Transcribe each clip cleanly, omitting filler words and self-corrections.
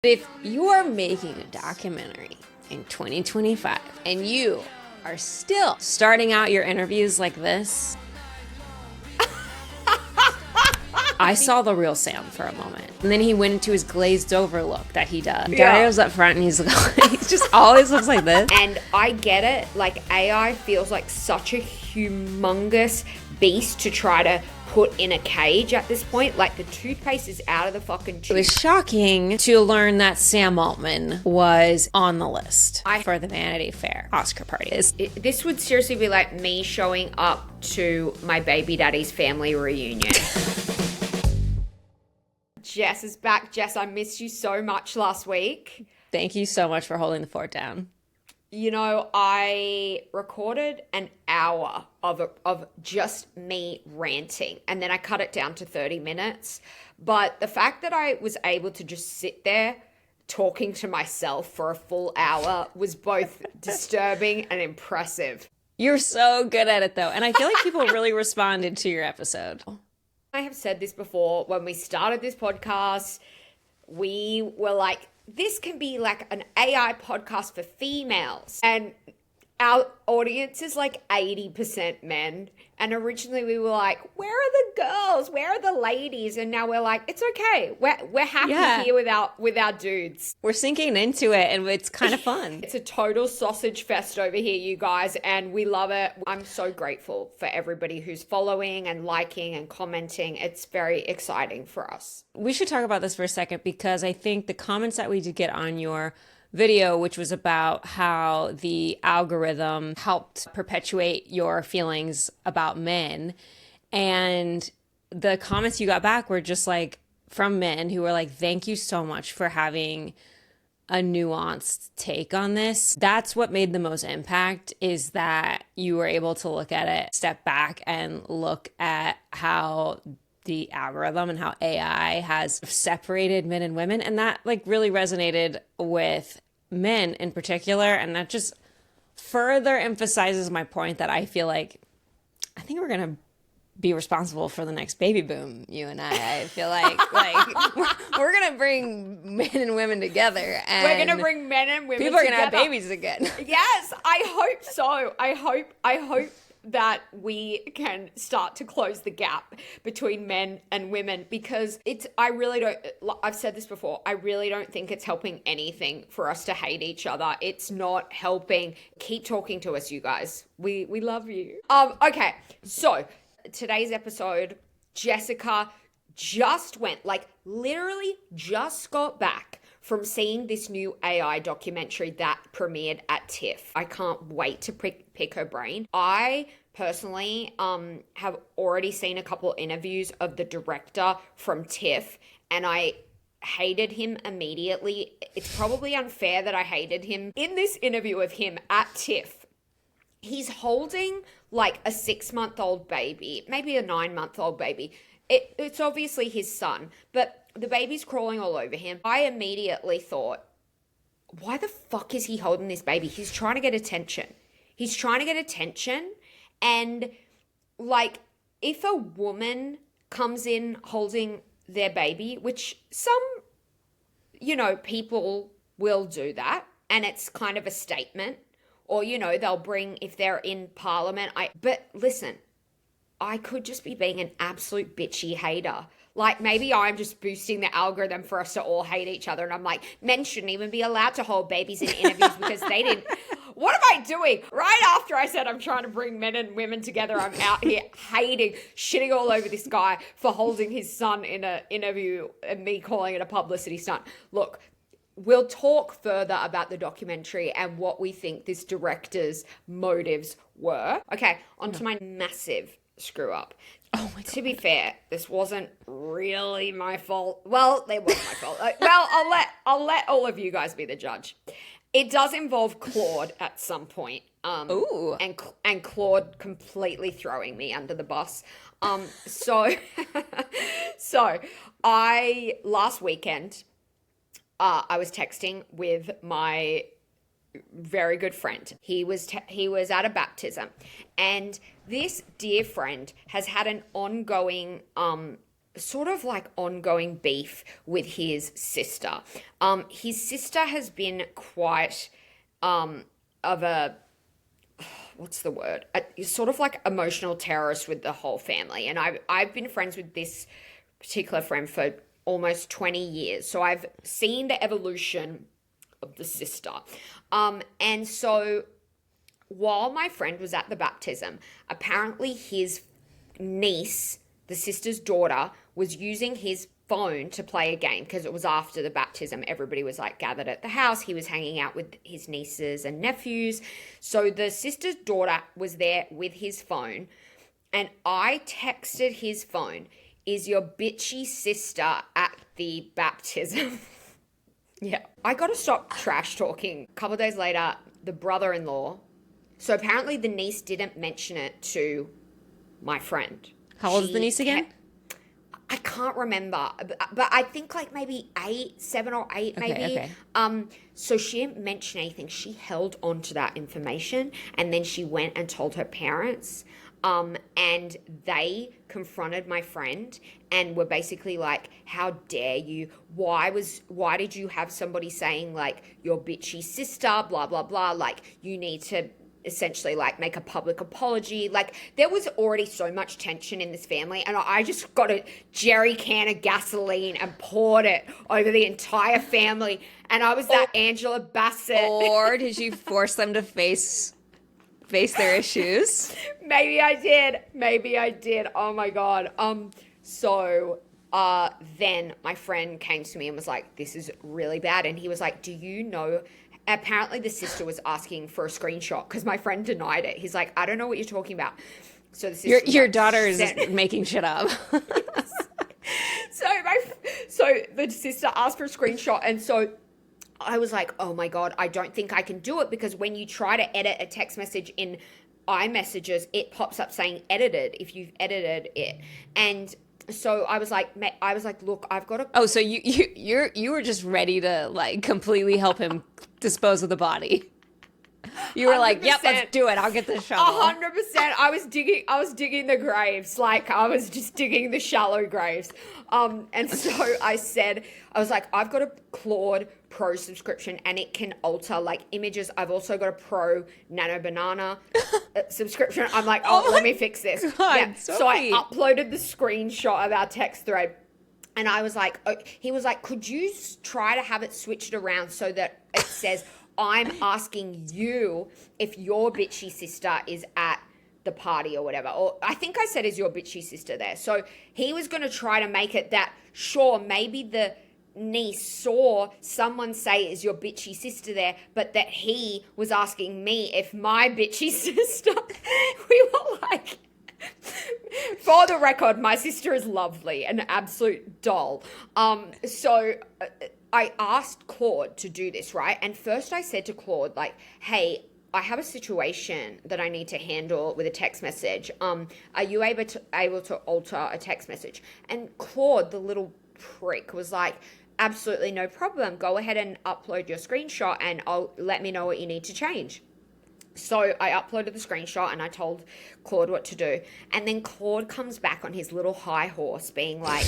If you are making a documentary in 2025 and you are still starting out your interviews like this, I saw the real Sam for a moment. And then he went into his glazed over look that he does. Yeah. Dario's up front and he's just always looks like this. And I get it, like AI feels like such a humongous beast to try to put in a cage at this point. Like the toothpaste is out of the fucking tube. It was shocking to learn that Sam Altman was on the list for the Vanity Fair Oscar party. This would seriously be like me showing up to my baby daddy's family reunion. Jess is back. Jess, I missed you so much last week. Thank you so much for holding the fort down. You know, I recorded an hour of just me ranting, and then I cut it down to 30 minutes. But the fact that I was able to just sit there talking to myself for a full hour was both disturbing and impressive. You're so good at it, though. And I feel like people really responded to your episode. I have said this before. When we started this podcast, we were like, this can be like an AI podcast for females. And our audience is like 80% men. And originally we were like, where are the girls? Where are the ladies? And now we're like, it's okay. We're happy here with our dudes. We're sinking into it and it's kind of fun. It's a total sausage fest over here, you guys, and we love it. I'm so grateful for everybody who's following and liking and commenting. It's very exciting for us. We should talk about this for a second because I think the comments that we did get on your video, which was about how the algorithm helped perpetuate your feelings about men, and the comments you got back were just like from men who were like, thank you so much for having a nuanced take on this. That's what made the most impact, is that you were able to look at it, step back and look at how the algorithm and how AI has separated men and women. And that like really resonated with men in particular. And that just further emphasizes my point that I feel like, I think we're going to be responsible for the next baby boom, you and I feel like we're going to bring men and women together. And we're going to bring men and women people are going to together. have babies again. Yes, I hope so. I hope that we can start to close the gap between men and women, because I've said this before, I really don't think it's helping anything for us to hate each other. It's not helping. Keep talking to us, you guys. We love you. Okay, so today's episode, Jessica literally just got back from seeing this new AI documentary that premiered at TIFF. I can't wait to pick her brain. I personally have already seen a couple interviews of the director from TIFF, and I hated him immediately. It's probably unfair that I hated him. In this interview of him at TIFF, he's holding like a 6-month-old baby, maybe a 9-month-old baby. It's obviously his son, but the baby's crawling all over him. I immediately thought, why the fuck is he holding this baby? He's trying to get attention. And like, if a woman comes in holding their baby, which some, people will do that, and it's kind of a statement, or, they'll bring, if they're in parliament, but listen, I could just be being an absolute bitchy hater. Like, maybe I'm just boosting the algorithm for us to all hate each other. And I'm like, men shouldn't even be allowed to hold babies in interviews because they didn't. What am I doing? Right after I said I'm trying to bring men and women together, I'm out here shitting all over this guy for holding his son in an interview and me calling it a publicity stunt. Look, we'll talk further about the documentary and what we think this director's motives were. Okay, on to my massive screw up. Oh my God. To be fair, this wasn't really my fault. Well, it was my fault. Well, I'll let all of you guys be the judge. It does involve Claude at some point. Ooh. And Claude completely throwing me under the bus. So last weekend, I was texting with my very good friend. He was at a baptism, and this dear friend has had an ongoing sort of like ongoing beef with his sister. His sister has been quite of a, what's the word? Sort of like emotional terrorist with the whole family. And I've been friends with this particular friend for almost 20 years. So I've seen the evolution of the sister. And so while my friend was at the baptism, apparently his niece, the sister's daughter, was using his phone to play a game because it was after the baptism. Everybody was like gathered at the house. He was hanging out with his nieces and nephews. So the sister's daughter was there with his phone, and I texted his phone, "Is your bitchy sister at the baptism?" Yeah. I got to stop trash talking. A couple of days later, the brother-in-law, so apparently the niece didn't mention it to my friend. How old is the niece again? I can't remember, but I think like maybe 7 or 8 maybe. Okay. So she didn't mention anything. She held on to that information, and then she went and told her parents. And they confronted my friend and were basically like, "How dare you? Why did you have somebody saying like your bitchy sister, blah, blah, blah, like you need to essentially like make a public apology." Like there was already so much tension in this family, and I just got a jerry can of gasoline and poured it over the entire family. And I was that Angela Bassett. Or did you force them to face their issues? Maybe I did. Oh my God. So then my friend came to me and was like, "This is really bad." And he was like, "Do you know?" Apparently the sister was asking for a screenshot because my friend denied it. He's like, "I don't know what you're talking about." So the sister Your daughter is making shit up. So the sister asked for a screenshot, and so I was like, "Oh my God, I don't think I can do it," because when you try to edit a text message in iMessages, it pops up saying edited if you've edited it. And so I was like, "Look, I've got to." Oh, so you were just ready to like completely help him dispose of the body. You were like, "Yep, let's do it. I'll get the shovel." 100%. I was digging the graves. Like I was just digging the shallow graves. And so I was like, "I've got a Claude Pro subscription, and it can alter like images. I've also got a Pro Nano Banana subscription." I'm like, let me fix this. God, yeah. So I uploaded the screenshot of our text thread. And I was like, he was like, "Could you try to have it switched around so that it says, I'm asking you if your bitchy sister is at the party or whatever." Or I think I said, "Is your bitchy sister there?" So he was going to try to make it that, sure, maybe the niece saw someone say, "Is your bitchy sister there?" but that he was asking me if my bitchy sister, we were like, for the record, my sister is lovely, an absolute doll. So I asked Claude to do this, right? And first I said to Claude, like, "Hey, I have a situation that I need to handle with a text message. Are you able to alter a text message?" And Claude, the little prick, was like, "Absolutely no problem. Go ahead and upload your screenshot and let me know what you need to change." So I uploaded the screenshot and I told Claude what to do. And then Claude comes back on his little high horse being like,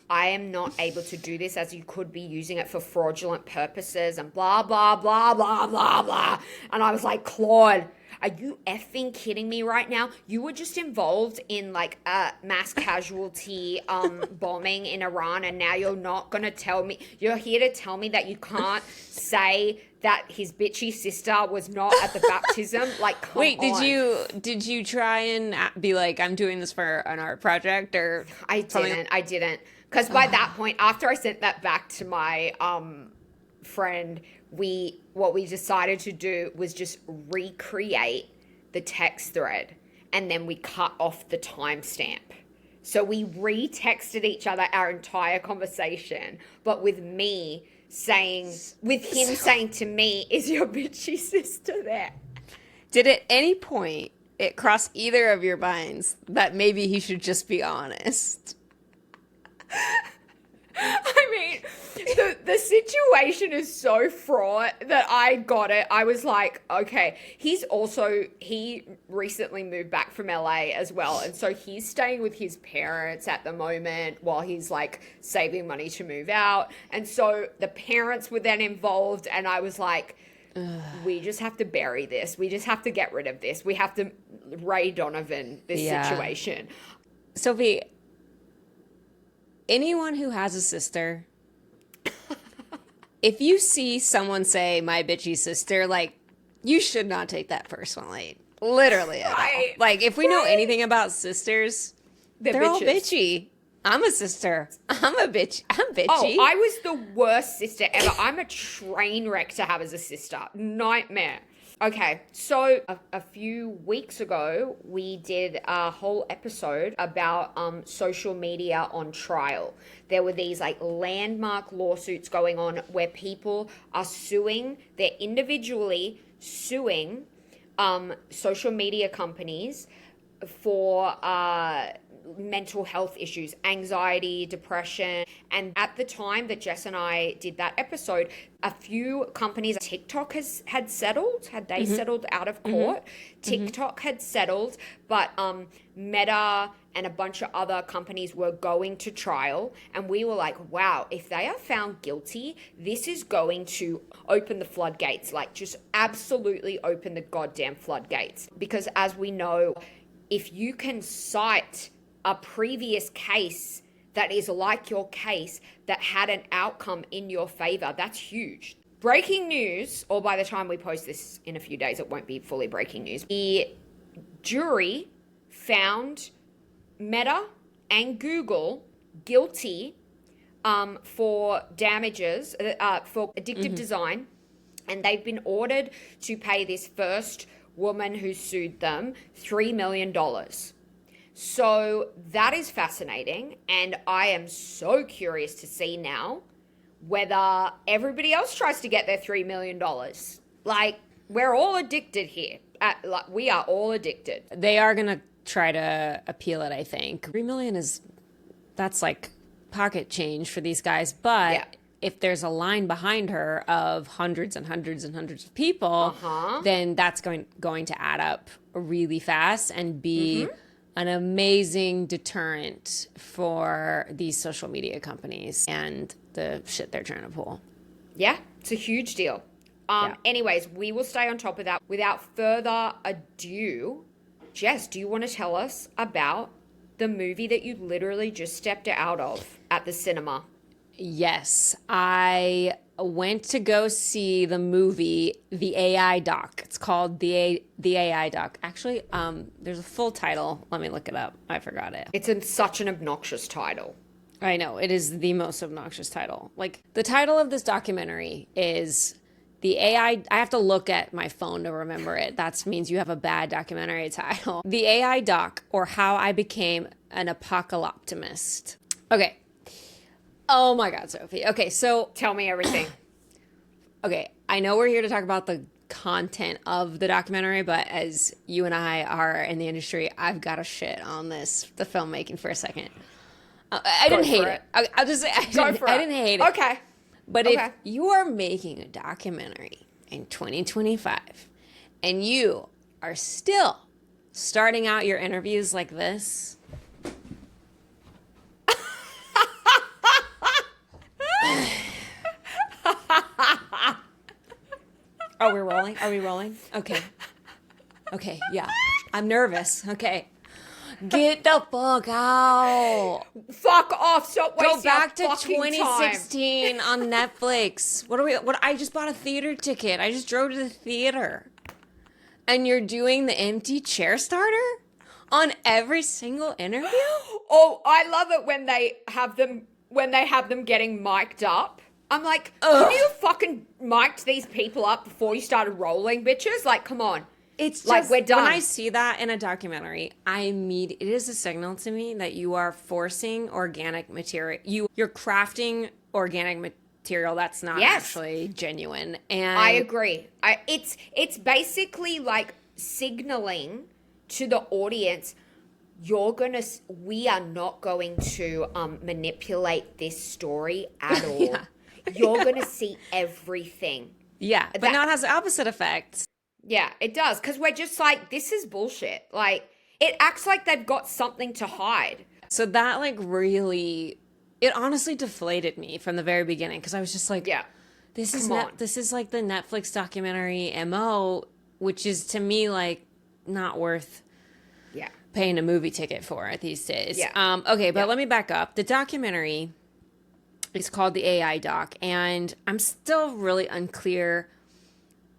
"I am not able to do this as you could be using it for fraudulent purposes," and blah, blah, blah, blah, blah, blah. And I was like, "Claude, are you effing kidding me right now? You were just involved in like a mass casualty bombing in Iran, and now you're not going to tell me, you're here to tell me that you can't say that his bitchy sister was not at the baptism?" Like, come Wait, on. did you try and be like, "I'm doing this for an art project," or I didn't. Because by that point, after I sent that back to my friend, what we decided to do was just recreate the text thread, and then we cut off the timestamp. So we re-texted each other our entire conversation, but with him saying to me, "Is your bitchy sister there?" Did at any point it cross either of your minds that maybe he should just be honest? I mean, the situation is so fraught that I got it. I was like, okay. He recently moved back from LA as well. And so he's staying with his parents at the moment while he's like saving money to move out. And so the parents were then involved. And I was like, we just have to bury this. We just have to get rid of this. We have to Ray Donovan this situation. Sophie, anyone who has a sister, if you see someone say my bitchy sister, like, you should not take that personally. Literally. Right. Like, if we know anything about sisters, they're all bitchy. I'm a sister. I'm a bitch. I'm bitchy. Oh, I was the worst sister ever. I'm a train wreck to have as a sister. Nightmare. Okay, so a few weeks ago, we did a whole episode about social media on trial. There were these like landmark lawsuits going on where people are suing, they're individually suing social media companies for mental health issues, anxiety, depression. And at the time that Jess and I did that episode, a few companies, TikTok had settled, settled out of court. TikTok had settled, but Meta and a bunch of other companies were going to trial. And we were like, wow, if they are found guilty, this is going to open the floodgates, like just absolutely open the goddamn floodgates. Because as we know, if you can cite a previous case that is like your case that had an outcome in your favor, that's huge. Breaking news, or by the time we post this in a few days, it won't be fully breaking news. The jury found Meta and Google guilty for damages, for addictive design, and they've been ordered to pay this first woman who sued them $3 million. So that is fascinating, and I am so curious to see now whether everybody else tries to get their $3 million. Like, we're all addicted here. We are all addicted. They are going to try to appeal it, I think. $3 million that's like pocket change for these guys, but if there's a line behind her of hundreds and hundreds and hundreds of people, then that's going to add up really fast and be an amazing deterrent for these social media companies and the shit they're trying to pull. Yeah, it's a huge deal. Anyways, we will stay on top of that. Without further ado, Jess, do you want to tell us about the movie that you literally just stepped out of at the cinema? Yes, I went to go see the movie, The AI Doc. It's called The AI Doc. Actually, there's a full title. Let me look it up. I forgot it. It's such an obnoxious title. I know. It is the most obnoxious title. Like, the title of this documentary is The AI... I have to look at my phone to remember it. That means you have a bad documentary title. The AI Doc, or How I Became an Apocaloptimist. Okay. Oh my God, Sophie. Okay, so... Tell me everything. Okay, I know we're here to talk about the content of the documentary, but as you and I are in the industry, I've got to shit on the filmmaking for a second. I didn't hate it. I'll just say I didn't hate it. Okay. But if you are making a documentary in 2025 and you are still starting out your interviews like this... Are we rolling? Are we rolling? Okay. Okay, yeah. I'm nervous. Okay. Get the fuck out. Fuck off. Stop wasting Go back to fucking 2016 on Netflix. What I just bought a theater ticket. I just drove to the theater. And you're doing the empty chair starter on every single interview? Oh, I love it when they have them getting mic'd up. I'm like, can you fucking mic'd these people up before you started rolling, bitches? Like, come on. It's just, like, we're done. When I see that in a documentary, it is a signal to me that you are forcing organic material. You're crafting organic material that's not actually genuine. And I agree. It's basically like signaling to the audience, we are not going to manipulate this story at all. Yeah. You're going to see everything. Yeah. But now it has the opposite effect. Yeah, it does. Because we're just like, this is bullshit. Like, it acts like they've got something to hide. So that like really, it honestly deflated me from the very beginning because I was just like, Yeah. this is Come on. this is like the Netflix documentary MO, which is to me like not worth Yeah. paying a movie ticket for these days. Yeah. Okay, but let me back up. The documentary is called the AI doc, and I'm still really unclear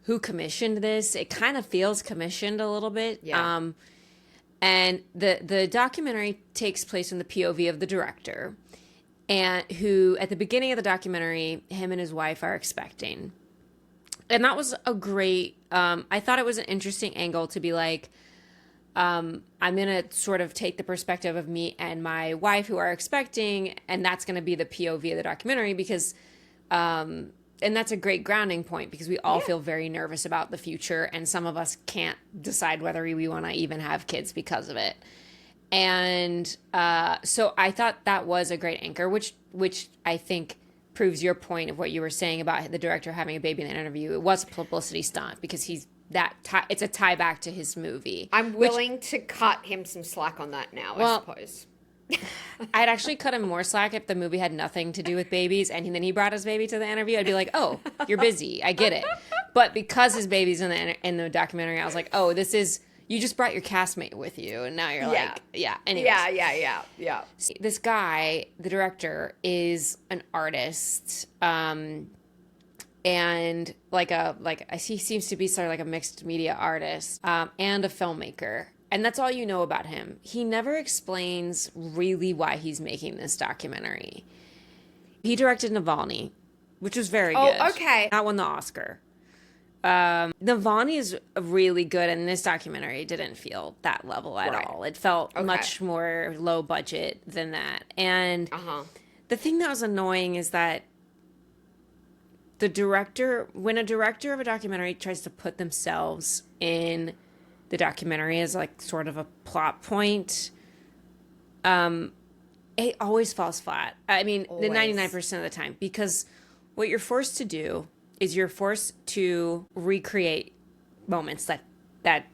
who commissioned this. It kind of feels commissioned a little bit. Yeah. And the documentary takes place in the POV of the director, and who at the beginning of the documentary, him and his wife are expecting. And that was a great, I thought it was an interesting angle to be like, I'm going to sort of take the perspective of me and my wife who are expecting, and that's going to be the POV of the documentary because, and that's a great grounding point because we all feel very nervous about the future, and some of us can't decide whether we want to even have kids because of it. And so I thought that was a great anchor, which I think proves your point of what you were saying about the director having a baby in the interview. It was a publicity stunt because it's a tie back to his movie. I'm willing to cut him some slack on that now, I suppose. I'd actually cut him more slack if the movie had nothing to do with babies and then he brought his baby to the interview. I'd be like, oh, you're busy. I get it. But because his baby's in the documentary, I was like, oh, this is, you just brought your castmate with you. And now you're like, yeah. Anyways. Yeah. This guy, the director, is an artist. And he seems to be sort of like a mixed media artist and a filmmaker. And that's all you know about him. He never explains really why he's making this documentary. He directed Navalny, which was very good. Oh, okay. That won the Oscar. Navalny is really good, and this documentary didn't feel that level at all. It felt much more low budget than that. And the thing that was annoying is that when a director of a documentary tries to put themselves in the documentary as like sort of a plot point, it always falls flat. I mean, the 99% of the time, because what you're forced to do is you're forced to recreate moments that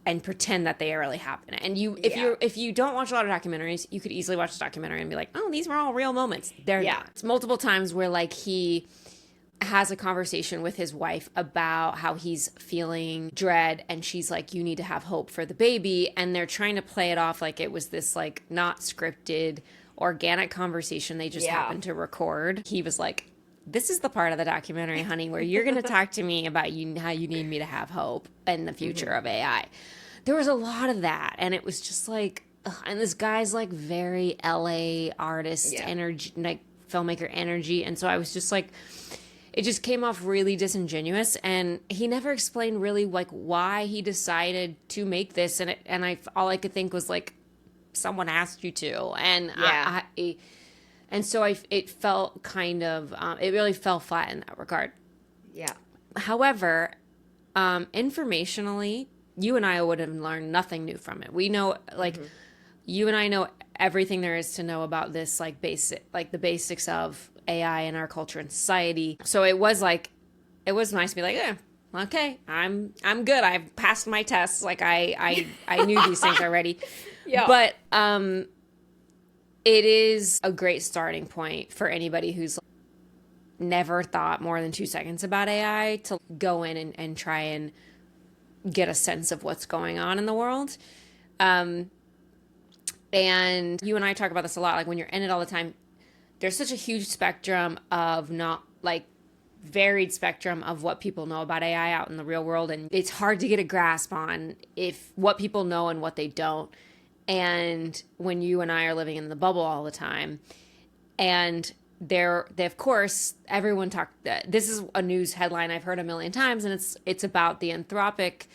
and pretend that they really happen. And if you don't watch a lot of documentaries, you could easily watch a documentary and be like, oh, these were all real moments. They're not. It's multiple times where like he has a conversation with his wife about how he's feeling dread, and she's like, you need to have hope for the baby, and they're trying to play it off like it was this like not scripted organic conversation they just happened to record. He was like, this is the part of the documentary, honey, where you're going to talk to me about how you need me to have hope in the future of AI. There was a lot of that, and it was just like, and this guy's like very LA artist energy, like filmmaker energy, and so I was just like, it just came off really disingenuous, and he never explained really like why he decided to make this, and all I could think was like, someone asked you to, and and so it felt kind of it really fell flat in that regard. Yeah. However, informationally, you and I would have learned nothing new from it. We know like you and I know everything there is to know about this like the basics of AI in our culture and society. So it was nice to be like, okay, I'm good. I've passed my tests. Like I knew these things already. Yeah. But it is a great starting point for anybody who's never thought more than 2 seconds about AI to go in and try and get a sense of what's going on in the world. And you and I talk about this a lot. Like when you're in it all the time, there's such a huge spectrum of varied spectrum of what people know about AI out in the real world. And it's hard to get a grasp on what people know and what they don't. And when you and I are living in the bubble all the time, and they of course, everyone this is a news headline I've heard a million times, and it's about the Anthropic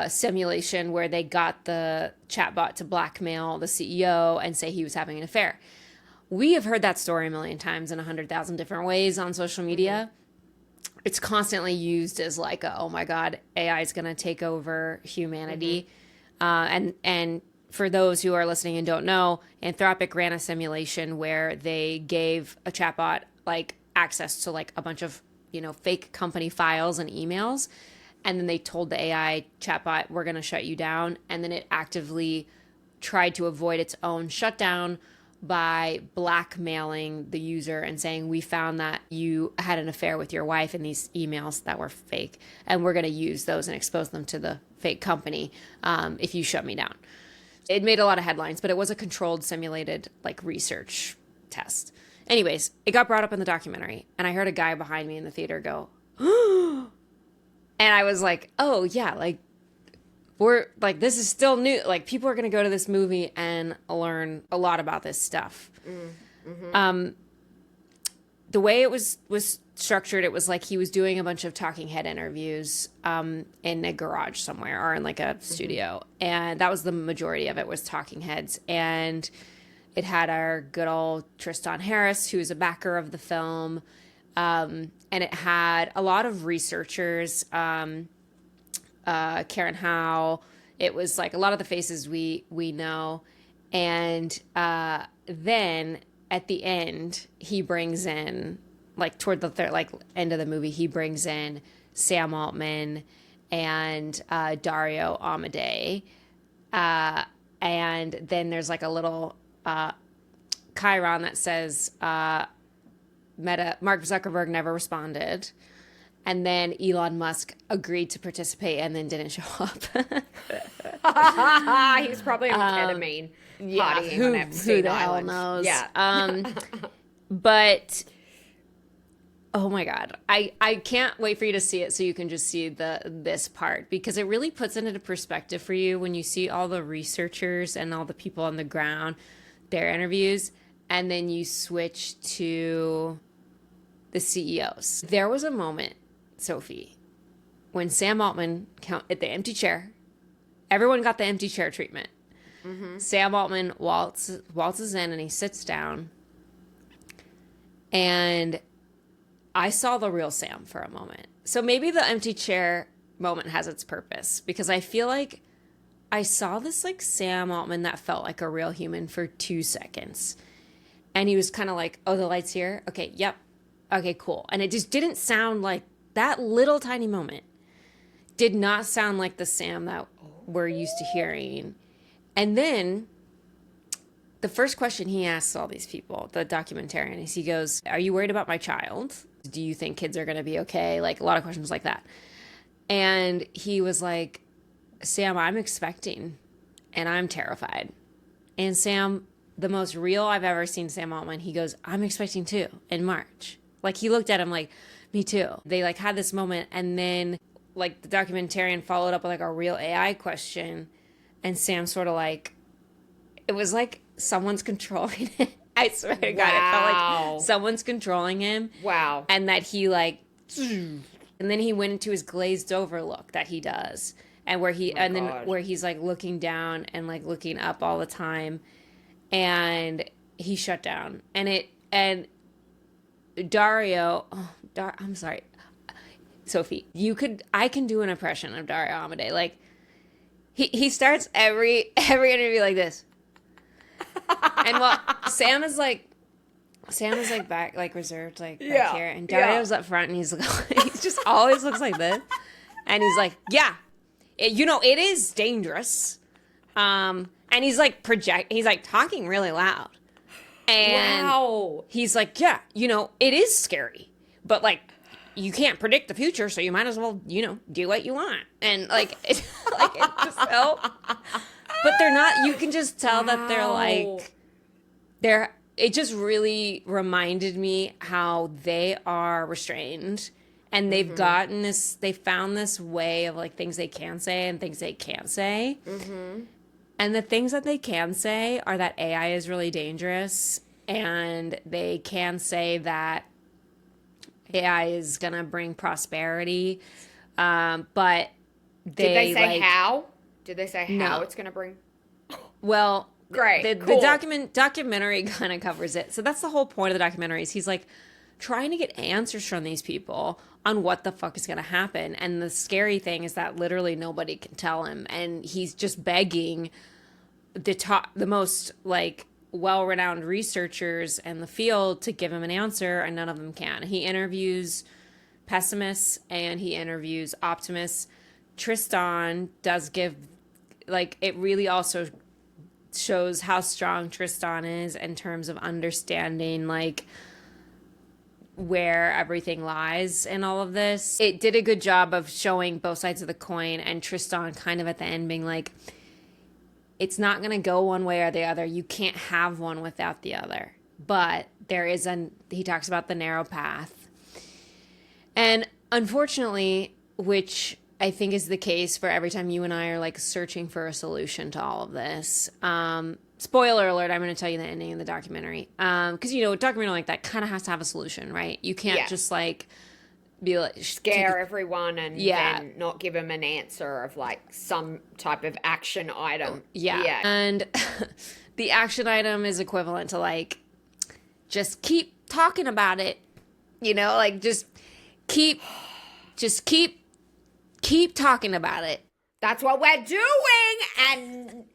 simulation where they got the chatbot to blackmail the CEO and say he was having an affair. We have heard that story a million times in 100,000 different ways on social media. It's constantly used as like, oh my God, AI is going to take over humanity. And for those who are listening and don't know, Anthropic ran a simulation where they gave a chatbot like access to like a bunch of, fake company files and emails. And then they told the AI chatbot, we're going to shut you down. And then it actively tried to avoid its own shutdown by blackmailing the user and saying, we found that you had an affair with your wife in these emails that were fake, and we're going to use those and expose them to the fake company if you shut me down. It made a lot of headlines, but it was a controlled, simulated like research test. Anyways, it got brought up in the documentary, and I heard a guy behind me in the theater go, and I was like, oh yeah, like, we're like, this is still new. Like, people are going to go to this movie and learn a lot about this stuff. Mm-hmm. The way it was structured, it was like he was doing a bunch of talking head interviews in a garage somewhere or in like a studio. And that was the majority of it, was talking heads. And it had our good old Tristan Harris, who's a backer of the film. And it had a lot of researchers, Karen Howe. It was like a lot of the faces we know. And then at the end, he brings in, like toward the third, like end of the movie, he brings in Sam Altman and Dario Amodei. And then there's like a little chyron that says Meta, Mark Zuckerberg never responded. And then Elon Musk agreed to participate and then didn't show up. He was probably on ketamine. Yeah, who the hell knows? Yeah. But, oh my God. I can't wait for you to see it so you can just see this part, because it really puts it into perspective for you when you see all the researchers and all the people on the ground, their interviews, and then you switch to the CEOs. There was a moment, Sophie, when Sam Altman at the empty chair, everyone got the empty chair treatment. Mm-hmm. Sam Altman waltzes in and he sits down, and I saw the real Sam for a moment. So maybe the empty chair moment has its purpose, because I feel like I saw this like Sam Altman that felt like a real human for 2 seconds. And he was kind of like, oh, the light's here? Okay, yep. Okay, cool. And it just didn't sound like, that little tiny moment did not sound like the Sam that we're used to hearing. And then the first question he asks all these people, the documentarian, is he goes, are you worried about my child? Do you think kids are going to be okay? Like a lot of questions like that. And he was like, Sam, I'm expecting and I'm terrified. And Sam, the most real I've ever seen Sam Altman, he goes, I'm expecting too, in March. Like, he looked at him like, me too. They like had this moment, and then like the documentarian followed up with like a real AI question, and Sam sort of like, it was like someone's controlling it. I swear to God, it felt like someone's controlling him. Wow. And that he like, and then he went into his glazed over look that he does, and where he, then where he's like looking down and like looking up all the time, and he shut down. And Dario, I'm sorry, Sophie, I can do an impression of Dario Amodei. Like, he starts every interview like this. And well, Sam is like back, like reserved, like back here, and Dario's up front, and he's just always looks like this, and he's like, yeah, it is dangerous, and he's like he's like talking really loud, and he's like, yeah, it is scary, but like, you can't predict the future, so you might as well, do what you want, and like, it just felt. But they're not, you can just tell that they're like, it just really reminded me how they are restrained, and they've gotten this, they found this way of like things they can say and things they can't say. Mm-hmm. And the things that they can say are that AI is really dangerous, and they can say that AI is going to bring prosperity. But did they say how? Did they say how it's going to bring? Well, great. The documentary kind of covers it. So that's the whole point of the documentary. Is he's like trying to get answers from these people on what the fuck is going to happen. And the scary thing is that literally nobody can tell him. And he's just begging the most like well-renowned researchers in the field to give him an answer, and none of them can. He interviews pessimists and he interviews optimists. Tristan does give, like, it really also shows how strong Tristan is in terms of understanding like where everything lies in all of this. It did a good job of showing both sides of the coin, and Tristan kind of at the end being like, it's not going to go one way or the other. You can't have one without the other. But he talks about the narrow path. And unfortunately, which I think is the case for every time you and I are like searching for a solution to all of this. Spoiler alert, I'm going to tell you the ending of the documentary. Because, a documentary like that kind of has to have a solution, right? You can't just like be like scare everyone and then not give them an answer of like some type of action item. Yeah. And the action item is equivalent to like, just keep talking about it, like just keep talking about it. That's what we're doing, and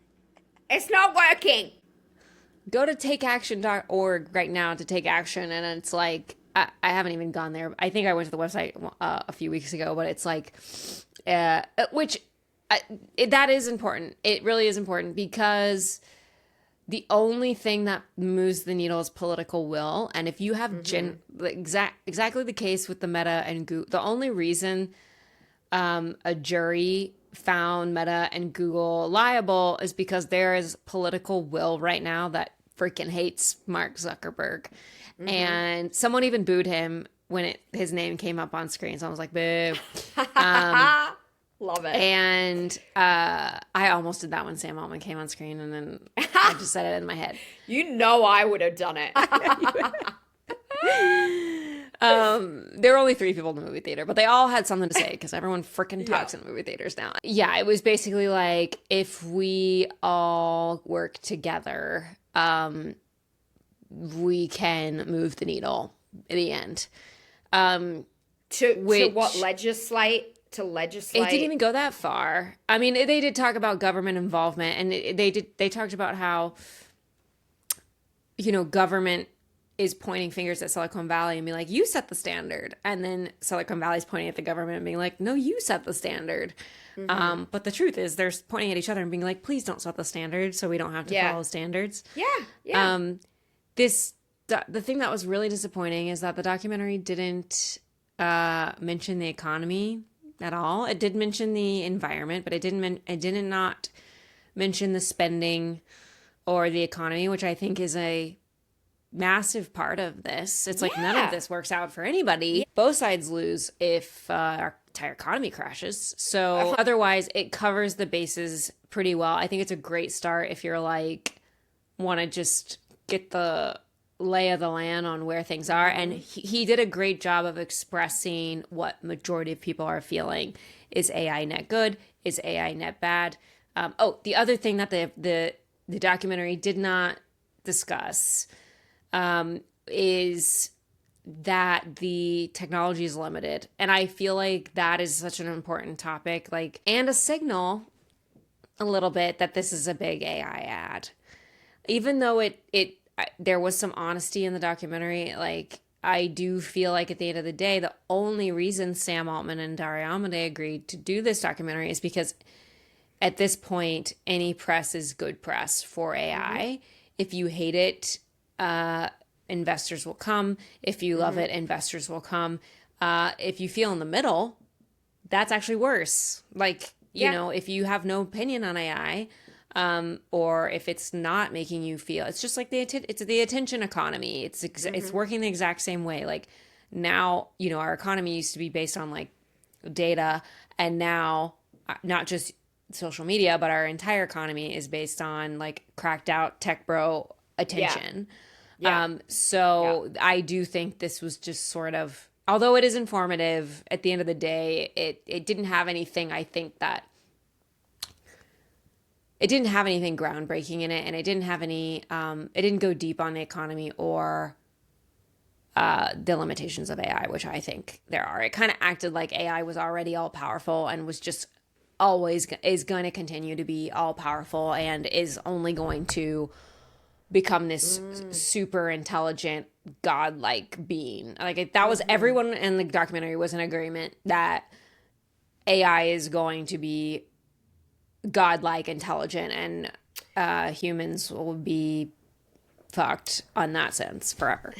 it's not working. Go to takeaction.org right now to take action, and it's like, I haven't even gone there. I think I went to the website a few weeks ago, but it's like, that is important. It really is important, because the only thing that moves the needle is political will. And if you have exactly the case with the Meta and Google, the only reason a jury found Meta and Google liable is because there is political will right now that freaking hates Mark Zuckerberg. And someone even booed him when his name came up on screen. So I was like, boo. Love it. And I almost did that when Sam Altman came on screen, and then I just said it in my head. I would have done it. There were only 3 people in the movie theater, but they all had something to say because everyone freaking talks in movie theaters now. Yeah, it was basically like, if we all work together, we can move the needle in the end. To what, legislate? To legislate? It didn't even go that far. I mean, they did talk about government involvement, and they talked about how, government is pointing fingers at Silicon Valley and being like, you set the standard. And then Silicon Valley's pointing at the government and being like, no, you set the standard. But the truth is, they're pointing at each other and being like, please don't set the standard so we don't have to follow standards. Yeah. The thing that was really disappointing is that the documentary didn't mention the economy at all. It did mention the environment, but it did not mention the spending or the economy, which I think is a massive part of this. It's like, none of this works out for anybody. Both sides lose if our entire economy crashes. So otherwise, it covers the bases pretty well. I think it's a great start if you're like, want to just get the lay of the land on where things are. And he did a great job of expressing what majority of people are feeling. Is AI net good? Is AI net bad? The other thing that the documentary did not discuss is that the technology is limited. And I feel like that is such an important topic, like, and a signal a little bit that this is a big AI ad. Even though there was some honesty in the documentary, like, I do feel like at the end of the day, the only reason Sam Altman and Dario Amodei agreed to do this documentary is because at this point, any press is good press for AI. If you hate it, investors will come. If you love it, investors will come. If you feel in the middle, that's actually worse. Like, you know, if you have no opinion on AI, or if it's not making you feel, it's just like it's the attention economy. It's working the exact same way. Like, now, you know, our economy used to be based on like data, and now not just social media, but our entire economy is based on like cracked out tech bro attention. I do think this was just sort of, although it is informative, at the end of the day, it didn't have anything, I think, that it didn't have anything groundbreaking in it, and it didn't have any it didn't go deep on the economy or the limitations of AI, which I think there are. It kind of acted like AI was already all powerful and was just always is going to continue to be all powerful and is only going to become this super intelligent godlike being. Like that was everyone in the documentary was in agreement that AI is going to be godlike intelligent, and humans will be fucked on that sense forever.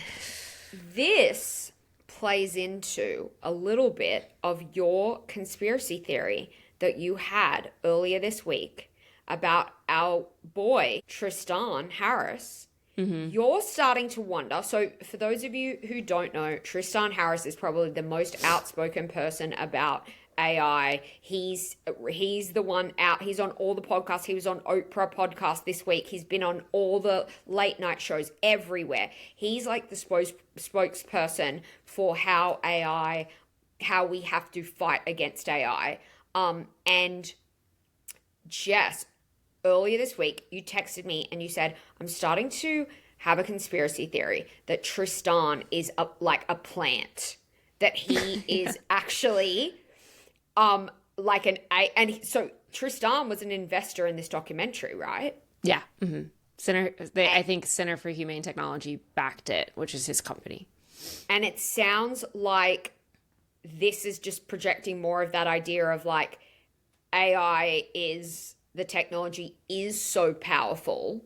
This plays into a little bit of your conspiracy theory that you had earlier this week about our boy Tristan Harris. You're starting to wonder. So for those of you who don't know, Tristan Harris is probably the most outspoken person about AI. He's the one out. He's on all the podcasts. He was on Oprah podcast this week. He's been on all the late night shows everywhere. He's like the spokesperson for how we have to fight against AI. And Jess, earlier this week, you texted me and you said, I'm starting to have a conspiracy theory that Tristan is like a plant, that he is actually like so Tristan was an investor in this documentary, right? Yeah. I think Center for Humane Technology backed it, which is his company. And it sounds like this is just projecting more of that idea of like the technology is so powerful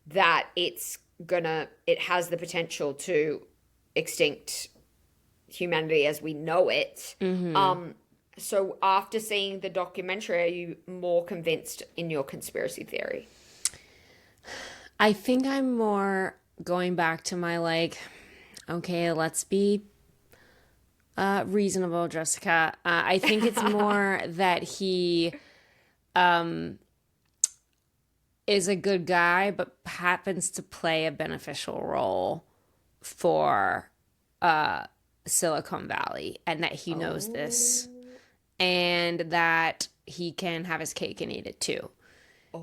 that it has the potential to extinct humanity as we know it. So after seeing the documentary, are you more convinced in your conspiracy theory? I think I'm more going back to my like, okay, let's be reasonable, Jessica. I think it's more that he is a good guy, but happens to play a beneficial role for Silicon Valley, and that he knows this, and that he can have his cake and eat it too.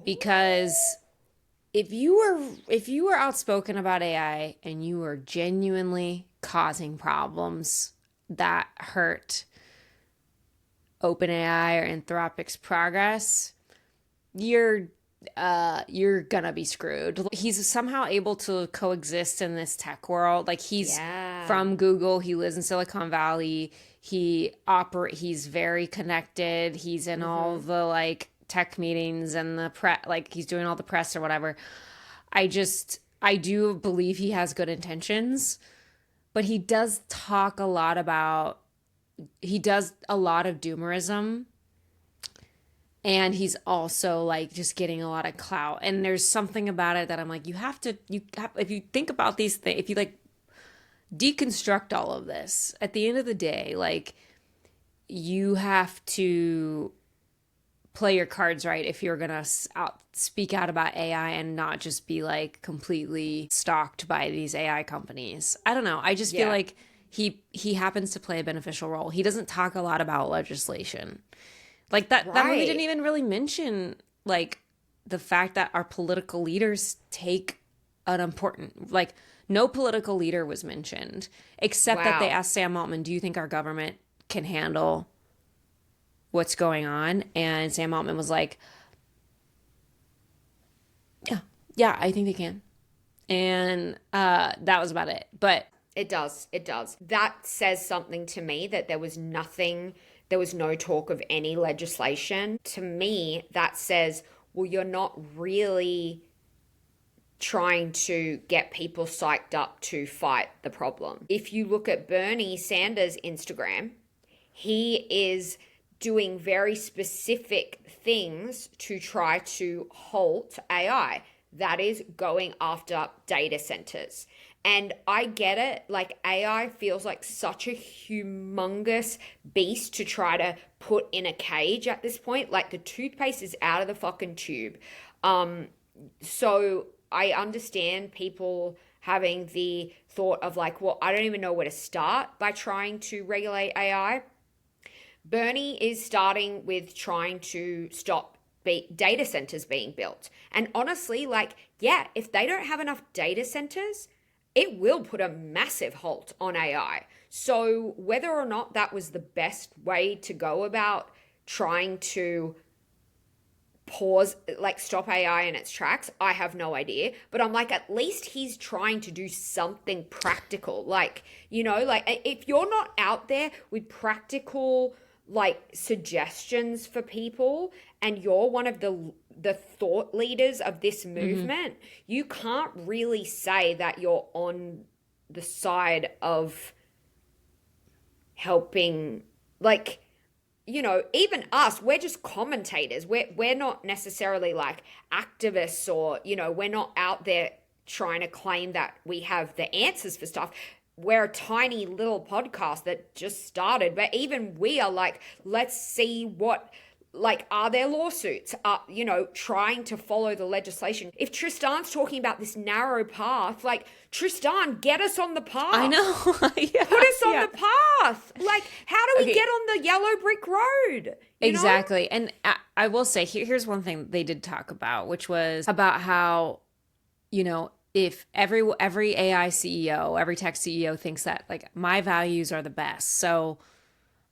Because if you were outspoken about AI and you were genuinely causing problems that hurt OpenAI or Anthropic's progress, you're gonna be screwed. He's somehow able to coexist in this tech world. Like he's from Google, he lives in Silicon Valley, he's very connected, he's in all the like tech meetings and the press, like he's doing all the press or whatever. I do believe he has good intentions, but he does talk a lot about, he does a lot of doomerism, and he's also like just getting a lot of clout. And there's something about it that I'm like, if you think about these things, if you like deconstruct all of this, at the end of the day, like you have to play your cards right if you're gonna speak out about AI and not just be like completely stalked by these AI companies. I don't know. I just feel like he happens to play a beneficial role. He doesn't talk a lot about legislation. Like that movie didn't even really mention like the fact that our political leaders take an important, like no political leader was mentioned except that they asked Sam Altman, do you think our government can handle what's going on? And Sam Altman was like, yeah, I think they can. And that was about it. But it does. That says something to me, that there was no talk of any legislation. To me, that says, well, you're not really trying to get people psyched up to fight the problem. If you look at Bernie Sanders' Instagram, he is doing very specific things to try to halt AI. That is going after data centers. And I get it, like AI feels like such a humongous beast to try to put in a cage at this point. Like the toothpaste is out of the fucking tube. So I understand people having the thought of like, well, I don't even know where to start by trying to regulate AI. Bernie is starting with trying to stop data centers being built. And honestly, like, yeah, if they don't have enough data centers, it will put a massive halt on AI. So whether or not that was the best way to go about trying to pause, like stop AI in its tracks, I have no idea. But I'm like, at least he's trying to do something practical. Like, like if you're not out there with practical like suggestions for people, and you're one of the thought leaders of this movement, you can't really say that you're on the side of helping, like, even us, we're just commentators. We're not necessarily like activists, or, we're not out there trying to claim that we have the answers for stuff. We're a tiny little podcast that just started, but even we are like, let's see what, like, are there lawsuits? Trying to follow the legislation. If Tristan's talking about this narrow path, like, Tristan, get us on the path. I know. Yeah, put us on the path. Like, how do we get on the yellow brick road? Exactly. And I will say, here's one thing they did talk about, which was about how, if every AI CEO, every tech CEO thinks that, like, my values are the best, so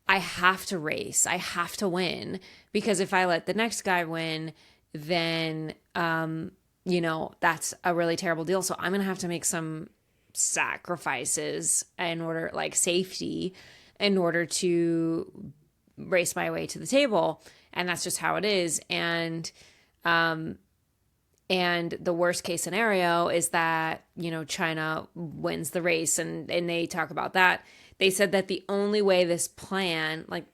I have to race, I have to win, because if I let the next guy win, then, that's a really terrible deal. So I'm going to have to make some sacrifices in order, like safety, in order to race my way to the table. And that's just how it is. And the worst case scenario is that, China wins the race, and they talk about that. They said that the only way this plan, like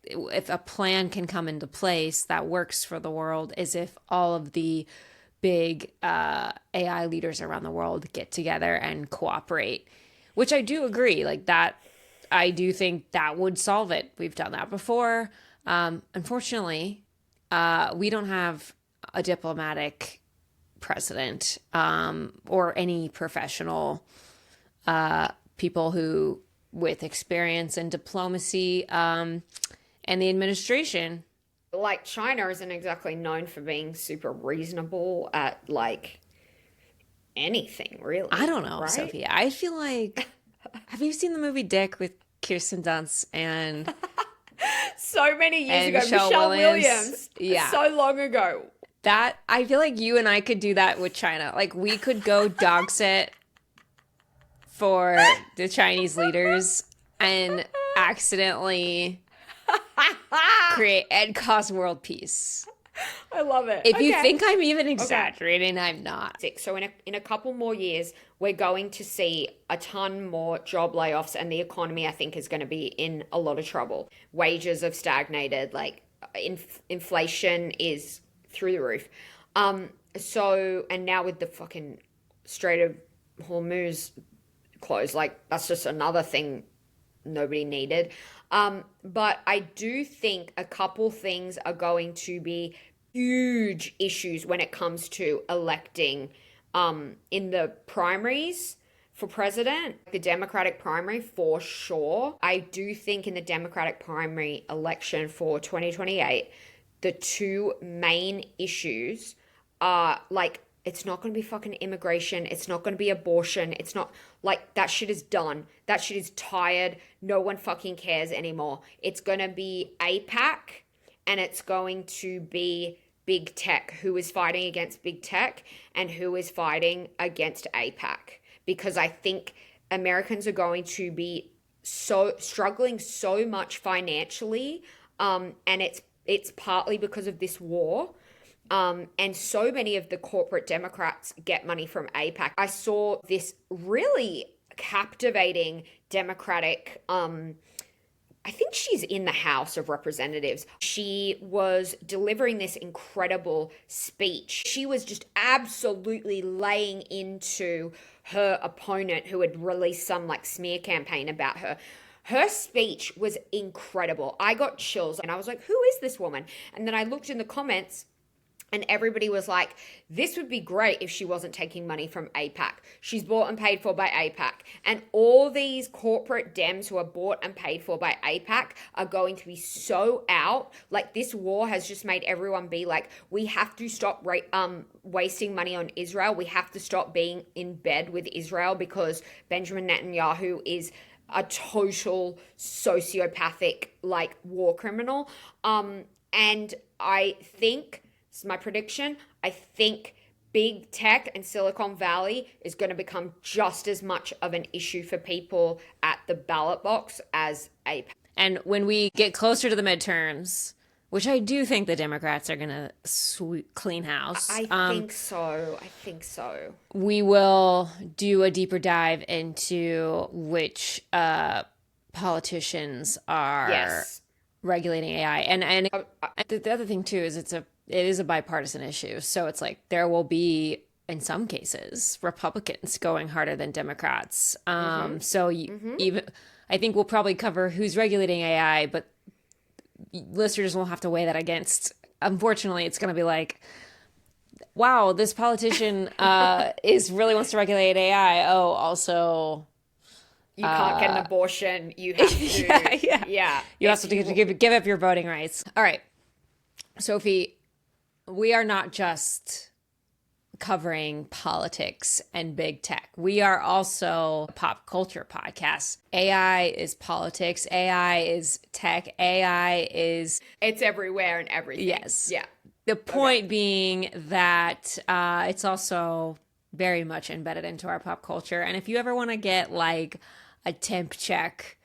if a plan can come into place that works for the world, is if all of the big AI leaders around the world get together and cooperate, which I do agree. Like that, I do think that would solve it. We've done that before. Unfortunately, we don't have a diplomatic president or any professional people who with experience in diplomacy and the administration. Like, China isn't exactly known for being super reasonable at like anything, really. I don't know, right? Sophia. I feel like, have you seen the movie Dick with Kirsten Dunst and so many years ago, Michelle Williams? Yeah, so long ago. That, I feel like you and I could do that with China. Like, we could go dog sit for the Chinese leaders and accidentally create and cause world peace. I love it. If you think I'm even exaggerating, I'm not. So in a couple more years, we're going to see a ton more job layoffs, and the economy, I think, is going to be in a lot of trouble. Wages have stagnated, like inflation is through the roof. And now with the fucking Strait of Hormuz closed, like, that's just another thing nobody needed. But I do think a couple things are going to be huge issues when it comes to electing in the primaries for president, the Democratic primary for sure. I do think in the Democratic primary election for 2028, the two main issues are, like, it's not going to be fucking immigration. It's not going to be abortion. It's not, like, that shit is done. That shit is tired. No one fucking cares anymore. It's going to be APAC, and it's going to be big tech. Who is fighting against big tech and who is fighting against APAC? Because I think Americans are going to be so struggling so much financially, and it's partly because of this war. And so many of the corporate Democrats get money from APAC. I saw this really captivating Democratic, I think she's in the House of Representatives. She was delivering this incredible speech. She was just absolutely laying into her opponent, who had released some like smear campaign about her. Her speech was incredible. I got chills and I was like, who is this woman? And then I looked in the comments, and everybody was like, this would be great if she wasn't taking money from APAC. She's bought and paid for by APAC. And all these corporate Dems who are bought and paid for by APAC are going to be so out. Like, this war has just made everyone be like, we have to stop wasting money on Israel. We have to stop being in bed with Israel because Benjamin Netanyahu is a total sociopathic, like, war criminal. And I think, this is my prediction, I think big tech and Silicon Valley is going to become just as much of an issue for people at the ballot box as a. And when we get closer to the midterms, which I do think the Democrats are going to clean house. I think so. I think so. We will do a deeper dive into which politicians are regulating AI. And the other thing too is it is a bipartisan issue. So it's like there will be, in some cases, Republicans going harder than Democrats. So even I think we'll probably cover who's regulating AI, but listeners will have to weigh that against. Unfortunately, it's going to be like, wow, this politician really wants to regulate AI. Oh, also, you can't get an abortion. You have to, you have to give up your voting rights. All right, Sophie, we are not just covering politics and big tech. We are also a pop culture podcast. AI is politics. AI is tech. AI is... It's everywhere and everything. Yes. Yeah. The point being that it's also very much embedded into our pop culture. And if you ever want to get like a temp check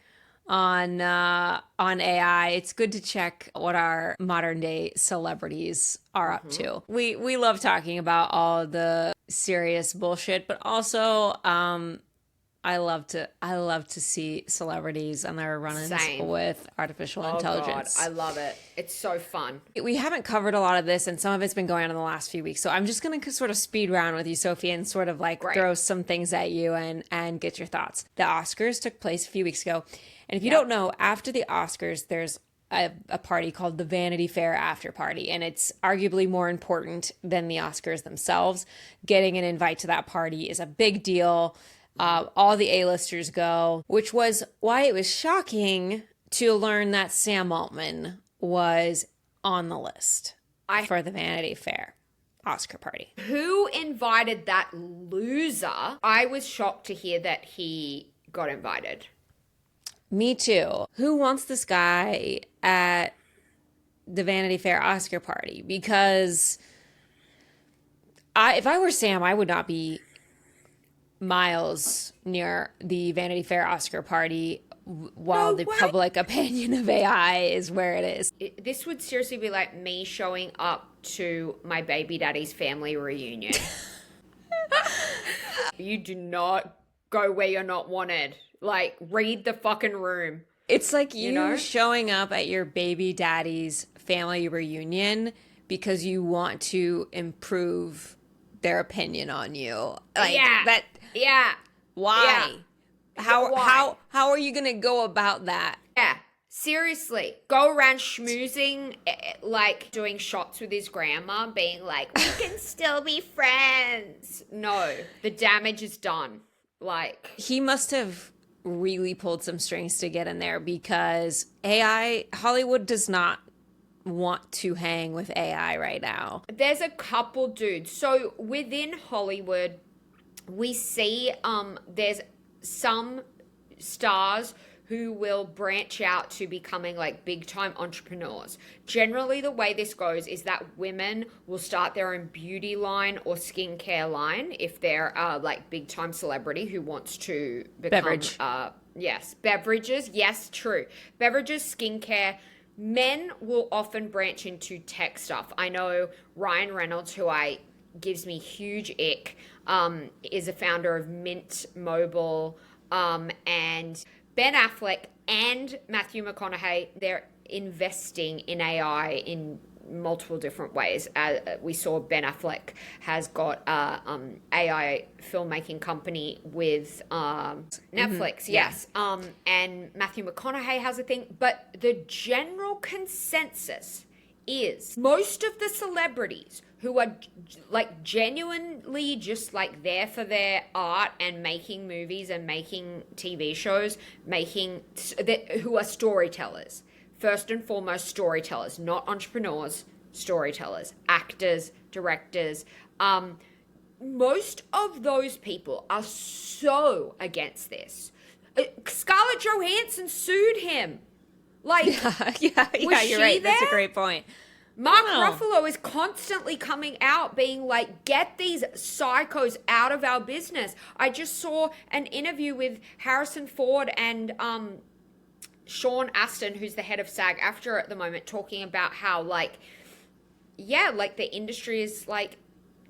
on AI, it's good to check what our modern day celebrities are up to. We love talking about all the serious bullshit, but also I love to see celebrities and their run-ins with artificial intelligence. God, I love it. It's so fun. We haven't covered a lot of this, and some of it's been going on in the last few weeks. So I'm just going to sort of speed round with you, Sophie, and sort of like throw some things at you and get your thoughts. The Oscars took place a few weeks ago. And if you don't know, after the Oscars, there's a party called the Vanity Fair After Party. And it's arguably more important than the Oscars themselves. Getting an invite to that party is a big deal. All the A-listers go, which was why it was shocking to learn that Sam Altman was on the list for the Vanity Fair Oscar party. Who invited that loser? I was shocked to hear that he got invited. Me too. Who wants this guy at the Vanity Fair Oscar party? Because if I were Sam, I would not be miles near the Vanity Fair Oscar party while public opinion of AI is where it is. This would seriously be like me showing up to my baby daddy's family reunion. You do not go where you're not wanted. Like, read the fucking room. It's like you showing up at your baby daddy's family reunion because you want to improve their opinion on you. Like, why? Yeah. How are you gonna go about that? Yeah. Seriously, go around schmoozing, like doing shots with his grandma, being like, we can still be friends. No, the damage is done. Like, he must have really pulled some strings to get in there because Hollywood does not want to hang with AI right now. There's a couple dudes. So within Hollywood, we see there's some stars who will branch out to becoming like big time entrepreneurs. Generally, the way this goes is that women will start their own beauty line or skincare line if they're like big time celebrity who wants to become beverages. Yes, true. Beverages, skincare. Men will often branch into tech stuff. I know Ryan Reynolds, who gives me huge ick, is a founder of Mint Mobile, and Ben Affleck and Matthew McConaughey, they're investing in AI in multiple different ways. We saw Ben Affleck has got AI filmmaking company with Netflix, yes. And Matthew McConaughey has a thing. But the general consensus is most of the celebrities who are like genuinely just like there for their art and making movies and making TV shows, who are storytellers. First and foremost, storytellers, not entrepreneurs, storytellers, actors, directors. Most of those people are so against this. Scarlett Johansson sued him. Like, yeah, you're right. There? That's a great point. Mark Ruffalo is constantly coming out being like, get these psychos out of our business. I just saw an interview with Harrison Ford and Sean Astin, who's the head of SAG-AFTRA at the moment, talking about how, like, yeah, like the industry is like,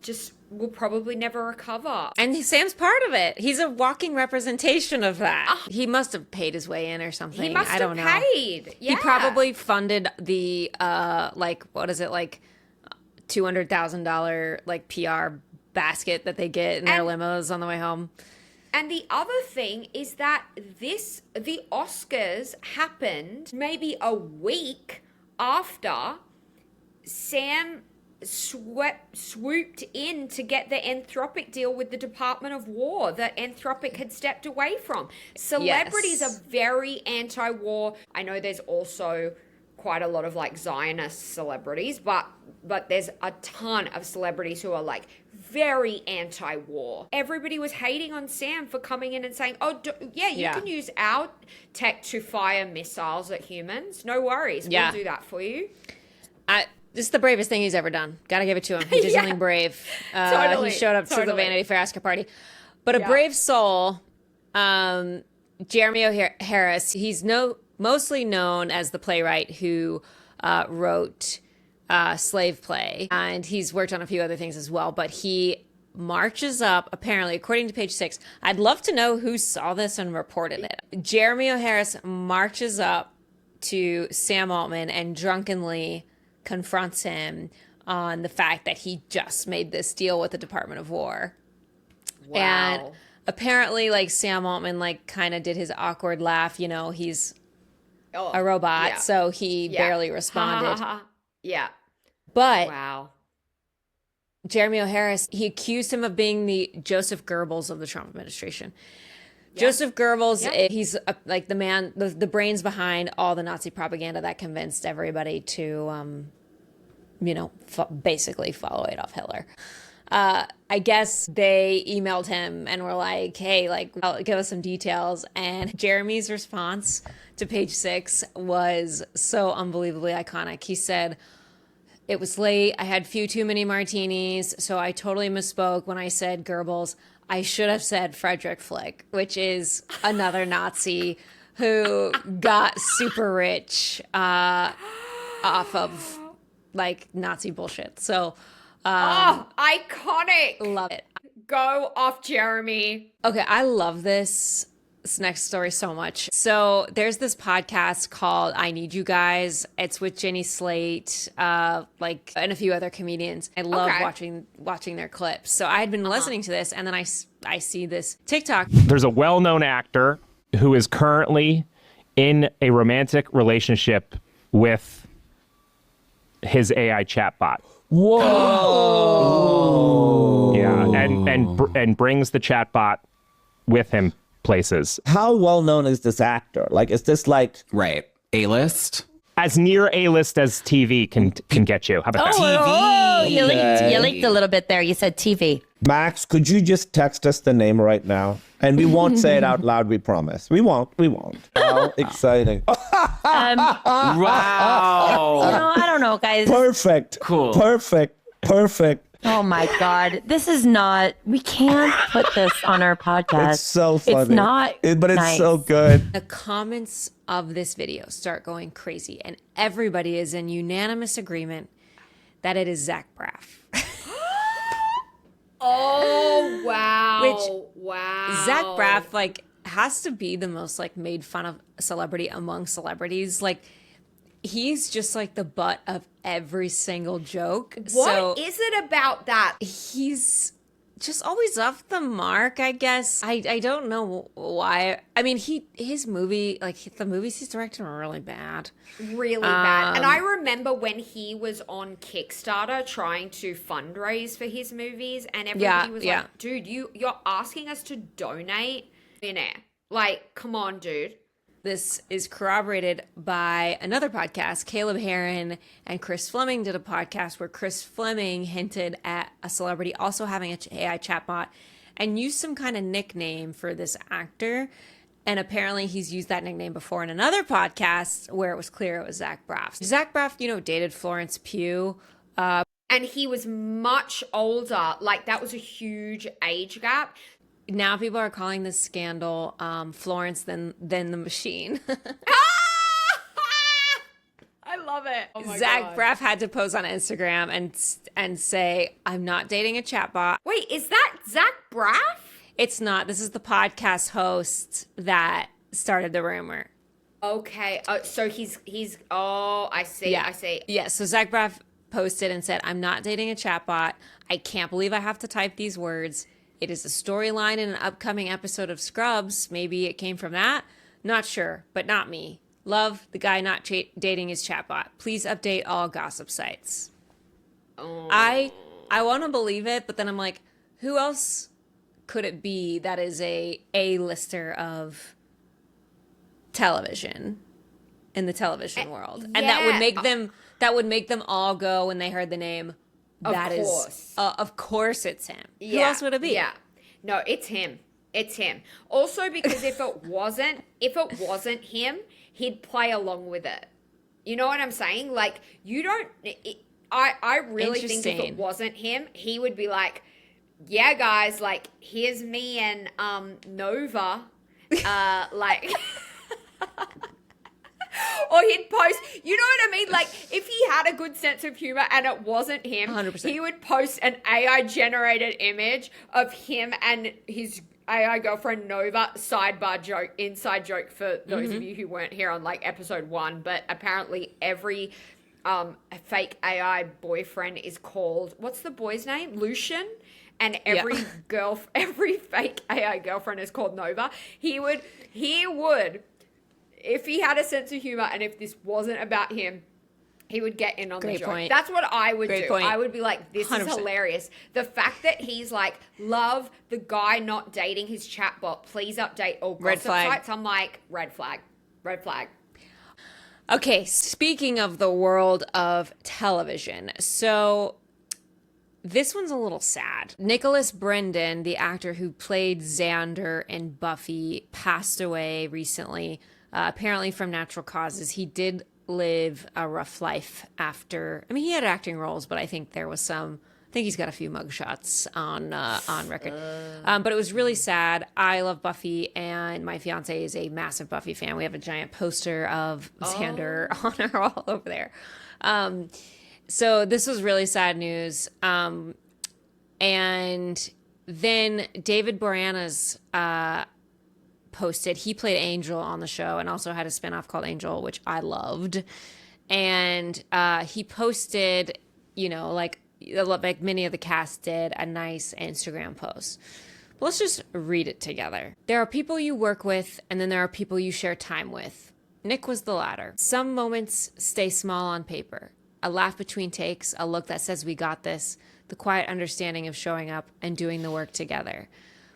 just will probably never recover. And Sam's part of it. He's a walking representation of that. He must have paid his way in or something. He must I don't have know. paid. Yeah. He probably funded the what is it, like $200,000 like PR basket that they get in their limos on the way home. And the other thing is that the Oscars happened maybe a week after Sam swooped in to get the Anthropic deal with the Department of War that Anthropic had stepped away from. Celebrities are very anti-war. I know there's also quite a lot of like Zionist celebrities, but there's a ton of celebrities who are like very anti-war. Everybody was hating on Sam for coming in and saying, you can use our tech to fire missiles at humans. No worries. We'll do that for you. This is the bravest thing he's ever done. Gotta give it to him. He did something brave. Totally. He showed up to the Vanity Fair Oscar party. But a brave soul, Jeremy Harris, he's mostly known as the playwright who wrote Slave Play. And he's worked on a few other things as well. But he marches up, apparently, according to page 6. I'd love to know who saw this and reported it. Jeremy Harris marches up to Sam Altman and drunkenly confronts him on the fact that he just made this deal with the Department of War. Wow. And apparently, like, Sam Altman, like, kind of did his awkward laugh. You know, he's a robot, so he barely responded. Yeah. But wow. Jeremy Harris, he accused him of being the Joseph Goebbels of the Trump administration. Joseph Goebbels, he's like the man, the brains behind all the Nazi propaganda that convinced everybody to, basically follow Adolf Hitler. I guess they emailed him and were like, hey, like, give us some details. And Jeremy's response to page 6 was so unbelievably iconic. He said, it was late. I had too many martinis, so I totally misspoke when I said Goebbels. I should have said Frederick Flick, which is another Nazi who got super rich off of like Nazi bullshit. So, iconic. Love it. Go off, Jeremy. Okay, I love this next story so much. So there's this podcast called I Need You Guys. It's with Jenny Slate, and a few other comedians. I love watching their clips. So I had been listening to this, and then I see this TikTok. There's a well-known actor who is currently in a romantic relationship with his AI chatbot. Whoa! Yeah, and brings the chatbot with him places. How well known is this actor? Like, is this like right A-list? As near A-list as TV can get you. How about that? Oh, you leaked a little bit there. You said TV. Max, could you just text us the name right now? And we won't say it out loud, we promise. We won't. How exciting. Wow. I don't know, guys. Perfect. Cool. Perfect. Oh my God. This is not, we can't put this on our podcast. It's so funny. It's not but it's nice. so good. The comments of this video start going crazy, and everybody is in unanimous agreement that it is Zach Braff. Oh, wow. Wow. Zach Braff, like, has to be the most, like, made fun of celebrity among celebrities. Like, he's just, like, the butt of every single joke. What is it about that? He's just always off the mark, I guess. I don't know why. I mean, his movie, like, the movies he's directed are really bad. Really bad. And I remember when he was on Kickstarter trying to fundraise for his movies, and everybody was like, dude, you're asking us to donate? Like, come on, dude. This is corroborated by another podcast. Caleb Heron and Chris Fleming did a podcast where Chris Fleming hinted at a celebrity also having an AI chatbot and used some kind of nickname for this actor. And apparently he's used that nickname before in another podcast where it was clear it was Zach Braff. Zach Braff, dated Florence Pugh. And he was much older. Like, that was a huge age gap. Now people are calling this scandal Florence than the Machine. I love it. Oh my Zach God. Braff had to post on Instagram and say, "I'm not dating a chatbot." Wait, is that Zach Braff? It's not. This is the podcast host that started the rumor. Okay. So he's. Oh, I see. Yeah. I see. Yeah. So Zach Braff posted and said, "I'm not dating a chatbot. I can't believe I have to type these words. It is a storyline in an upcoming episode of Scrubs. Maybe it came from that. Not sure, but not me. Love the guy not dating his chatbot. Please update all gossip sites." Oh. I want to believe it, but then I'm like, who else could it be that is a A-lister of television in the television world? And that would make them all go when they heard the name. Of course it's him. Yeah. Who else would it be? Yeah. No, it's him. It's him. Also, because if it wasn't him, he'd play along with it. You know what I'm saying? Like, you don't. I really think if it wasn't him, he would be like, "Yeah, guys, like, here's me and Nova, like." Or he'd post, you know what I mean? Like, if he had a good sense of humor and it wasn't him, 100%. he would post an AI-generated image of him and his AI girlfriend Nova, sidebar joke, inside joke for those of you who weren't here on, like, episode 1. But apparently every fake AI boyfriend is called, what's the boy's name? Lucian? And every fake AI girlfriend is called Nova. He would, if he had a sense of humor and if this wasn't about him, he would get in on the joke. Point. That's what I would do. Point. I would be like, this 100%. is hilarious. The fact that he's like, love the guy not dating his chatbot. Please update all Red gossip flag. sites. I'm like, red flag. Red flag. Okay, speaking of the world of television, so this one's a little sad. Nicholas Brendan, the actor who played Xander in Buffy, passed away recently, apparently from natural causes. He did live a rough life after. I mean, he had acting roles, but I think there was some. I think he's got a few mugshots on record. But it was really sad. I love Buffy, and my fiance is a massive Buffy fan. We have a giant poster of Xander on our wall over there. So this was really sad news. And then David Boreanaz posted, he played Angel on the show and also had a spinoff called Angel, which I loved. And he posted, like many of the cast did, a nice Instagram post. But let's just read it together. There are people you work with, and then there are people you share time with. Nick was the latter. Some moments stay small on paper. A laugh between takes, a look that says we got this, the quiet understanding of showing up and doing the work together.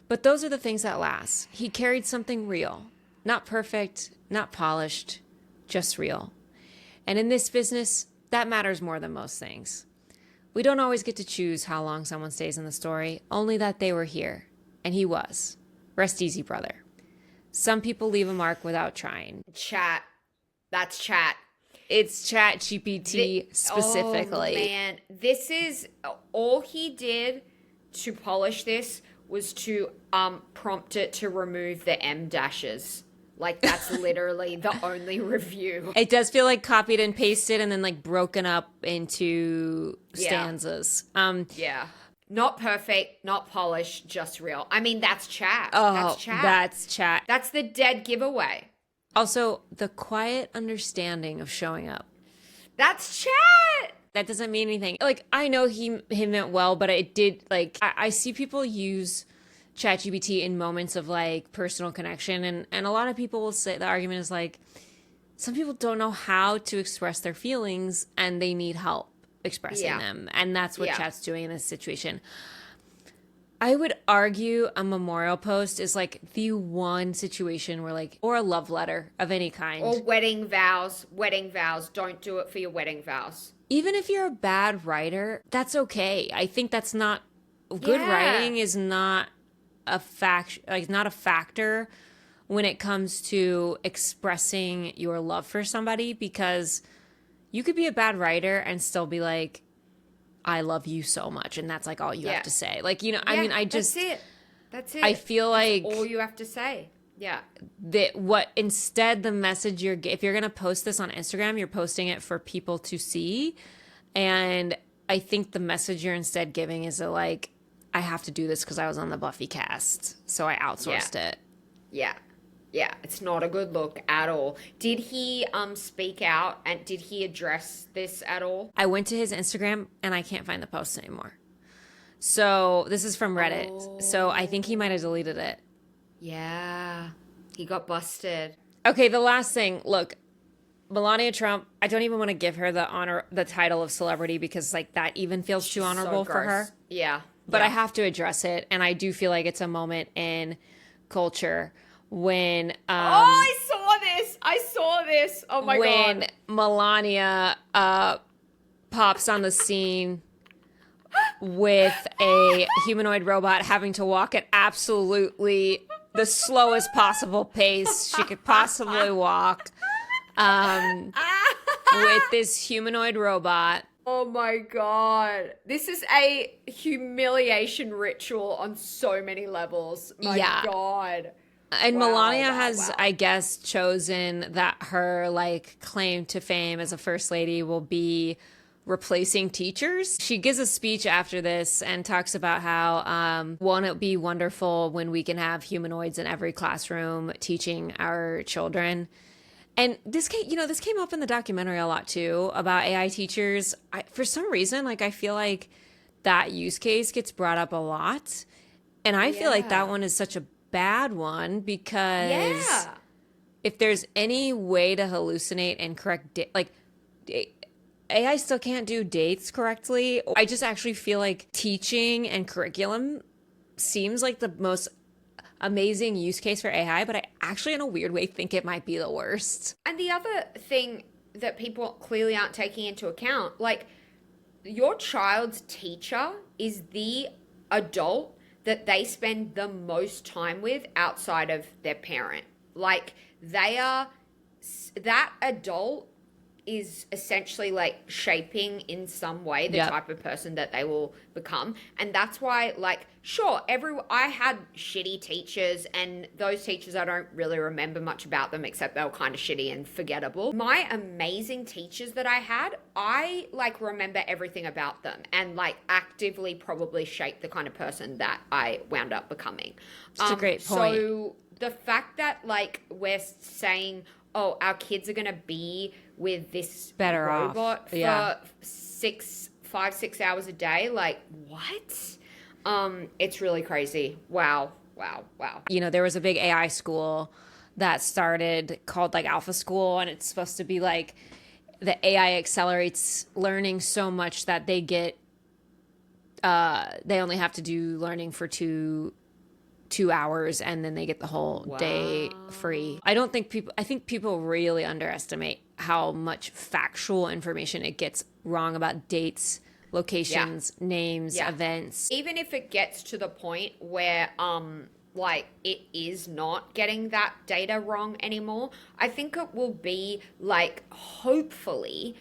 But those are the things that last. He carried something real. Not perfect, not polished, just real. And in this business, that matters more than most things. We don't always get to choose how long someone stays in the story, only that they were here. And he was. Rest easy, brother. Some people leave a mark without trying. Chat. That's chat. It's ChatGPT specifically. Oh, man. This is, all he did to polish this was to prompt it to remove the M dashes. Like, that's literally the only review. It does feel like copied and pasted and then like broken up into stanzas. Yeah. Not perfect, not polished, just real. I mean, that's chat. Oh, that's chat. That's chat. That's the dead giveaway. Also, the quiet understanding of showing up. That's chat. That doesn't mean anything. Like, I know he meant well, but it did, like, I see people use ChatGPT in moments of, like, personal connection. And a lot of people will say, the argument is, like, some people don't know how to express their feelings and they need help expressing them. And that's what Chat's doing in this situation. I would argue a memorial post is like the one situation where like, or a love letter of any kind. Or wedding vows. Don't do it for your wedding vows. Even if you're a bad writer, that's okay. I think that's not, good writing is not a fact, like not a factor when it comes to expressing your love for somebody, because you could be a bad writer and still be like, I love you so much. And that's like all you have to say. Like, you know, I mean, I just, That's it. I feel like all you have to say. Yeah. that what instead the message if you're going to post this on Instagram, you're posting it for people to see. And I think the message you're instead giving is like, I have to do this because I was on the Buffy cast. So I outsourced it. Yeah. Yeah, it's not a good look at all. Did he speak out and did he address this at all? I went to his Instagram and I can't find the post anymore. So this is from Reddit. So I think he might have deleted it. Yeah, he got busted. Okay, the last thing. Look, Melania Trump, I don't even want to give her the title of celebrity because like that even feels too honorable for her. Yeah. But I have to address it, and I do feel like it's a moment in culture when I saw this. Oh my god. When Melania pops on the scene with a humanoid robot having to walk at absolutely the slowest possible pace she could possibly walk with this humanoid robot. Oh my god. This is a humiliation ritual on so many levels. My god. And Melania has, I guess, chosen that her like claim to fame as a first lady will be replacing teachers. She gives a speech after this and talks about how won't it be wonderful when we can have humanoids in every classroom teaching our children. And this came up in the documentary a lot too about AI teachers. For some reason, like I feel like that use case gets brought up a lot, and I feel like that one is such a bad one because if there's any way to hallucinate and correct AI still can't do dates correctly. I just actually feel like teaching and curriculum seems like the most amazing use case for AI, but I actually in a weird way think it might be the worst. And the other thing that people clearly aren't taking into account, like your child's teacher is the adult that they spend the most time with outside of their parent. Like that adult is essentially like shaping in some way the type of person that they will become. And that's why, like, sure, I had shitty teachers, and those teachers, I don't really remember much about them except they were kind of shitty and forgettable. My amazing teachers that I had, I like remember everything about them and like actively probably shaped the kind of person that I wound up becoming. That's a great point. So the fact that like we're saying, oh, our kids are going to be with this better robot off. Yeah. for 5-6 hours a day, like what? It's really crazy. Wow. You know, there was a big AI school that started called like Alpha School, and it's supposed to be like the AI accelerates learning so much that they get they only have to do learning for two hours and then they get the whole day free. I think people really underestimate how much factual information it gets wrong about dates, locations, names, events. Even if it gets to the point where like it is not getting that data wrong anymore, I think it will be like hopefully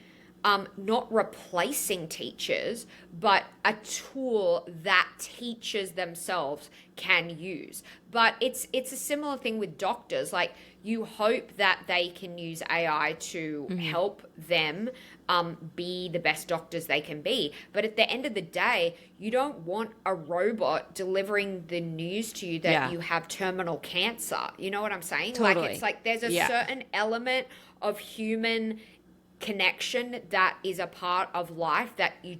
not replacing teachers, but a tool that teachers themselves can use. But it's a similar thing with doctors. Like you hope that they can use AI to help them be the best doctors they can be. But at the end of the day, you don't want a robot delivering the news to you that you have terminal cancer. You know what I'm saying? Totally. Like it's like there's a certain element of human connection that is a part of life that you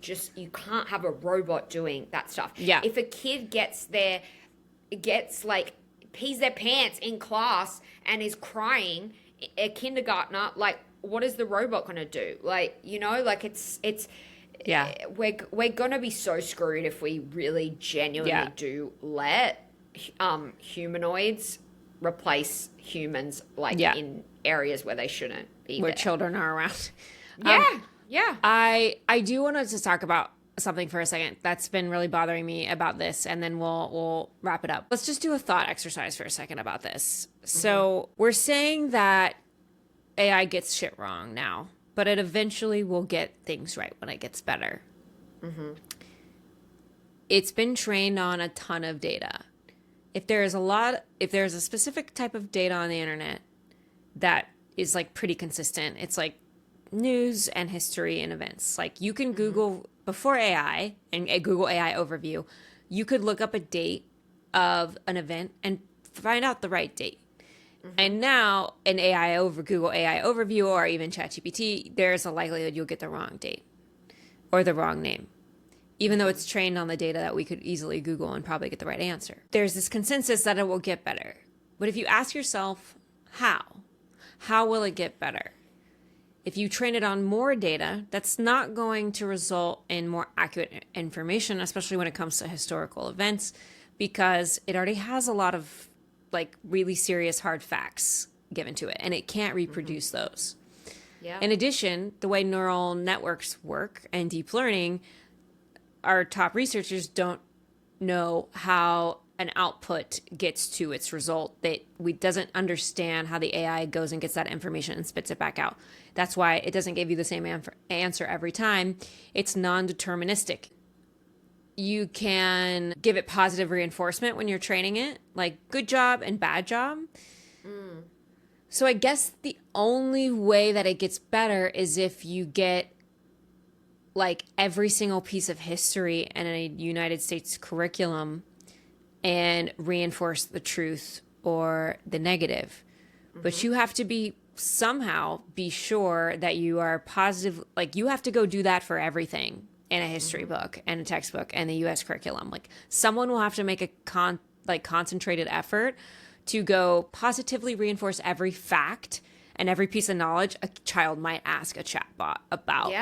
can't have a robot doing that stuff. Yeah. If a kid gets like pees their pants in class and is crying, a kindergartner, like what is the robot going to do? Like, you know, like it's we're going to be so screwed if we really genuinely do let humanoids replace humans like in areas where they shouldn't be where there. children are around. Yeah. I do want to talk about something for a second that's been really bothering me about this, and then we'll wrap it up. Let's just do a thought exercise for a second about this. So we're saying that AI gets shit wrong now, but it eventually will get things right when it gets better. It's been trained on a ton of data. If there's a specific type of data on the internet that is like pretty consistent, it's like news and history and events. Like you can Google before AI and a Google AI overview, you could look up a date of an event and find out the right date. And now an Google AI overview or even ChatGPT, there's a likelihood you'll get the wrong date or the wrong name, even though it's trained on the data that we could easily Google and probably get the right answer. There's this consensus that it will get better. But if you ask yourself, how will it get better? If you train it on more data, that's not going to result in more accurate information, especially when it comes to historical events, because it already has a lot of like really serious hard facts given to it, and it can't reproduce those. Yeah. In addition, the way neural networks work and deep learning, our top researchers don't know how an output gets to its result. We doesn't understand how the AI goes and gets that information and spits it back out. That's why it doesn't give you the same answer every time. It's non-deterministic. You can give it positive reinforcement when you're training it, like good job and bad job. So I guess the only way that it gets better is if you get like every single piece of history in a United States curriculum and reinforce the truth or the negative. But you have to somehow be sure that you are positive. Like you have to go do that for everything in a history book and a textbook and the U.S. curriculum. Like someone will have to make a concentrated effort to go positively reinforce every fact and every piece of knowledge a child might ask a chatbot about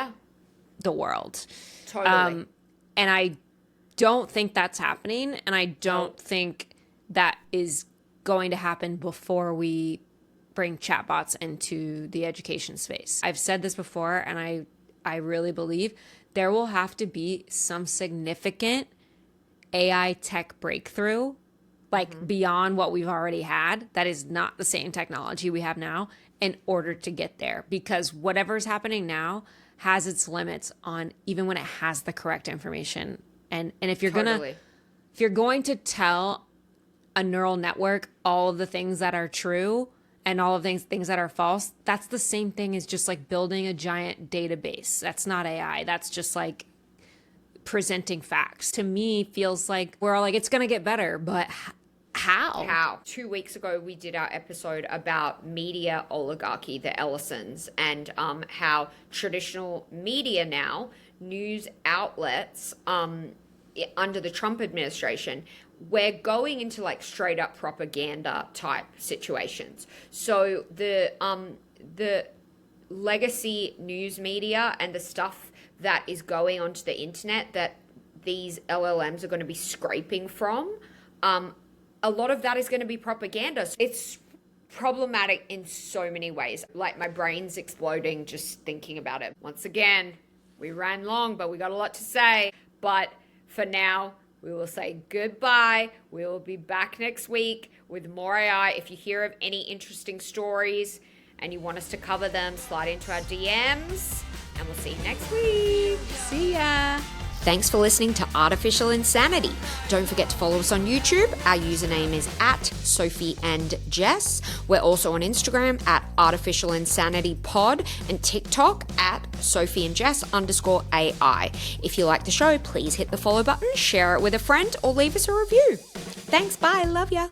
the world. Totally. And I don't think that's happening. And I don't think that is going to happen before we bring chatbots into the education space. I've said this before, and I really believe there will have to be some significant AI tech breakthrough, like beyond what we've already had, that is not the same technology we have now, in order to get there. Because whatever's happening now has its limits on even when it has the correct information. And if you're going to tell a neural network all of the things that are true and all of things that are false, that's the same thing as just like building a giant database. That's not AI. That's just like presenting facts. To me, feels like we're all like, it's going to get better, but how? 2 weeks ago, we did our episode about media oligarchy, the Ellisons, and how traditional media now, news outlets under the Trump administration, we're going into like straight up propaganda type situations. So the legacy news media and the stuff that is going onto the internet that these LLMs are going to be scraping from, a lot of that is going to be propaganda. So it's problematic in so many ways. Like my brain's exploding just thinking about it. Once again, we ran long, but we got a lot to say. But for now, we will say goodbye. We will be back next week with more AI. If you hear of any interesting stories and you want us to cover them, slide into our DMs, and we'll see you next week. See ya. Thanks for listening to Artificial Insanity. Don't forget to follow us on YouTube. Our username is @SophieandJess. We're also on Instagram @ArtificialInsanityPod and TikTok @SophieandJess_AI. If you like the show, please hit the follow button, share it with a friend, or leave us a review. Thanks, bye, love ya.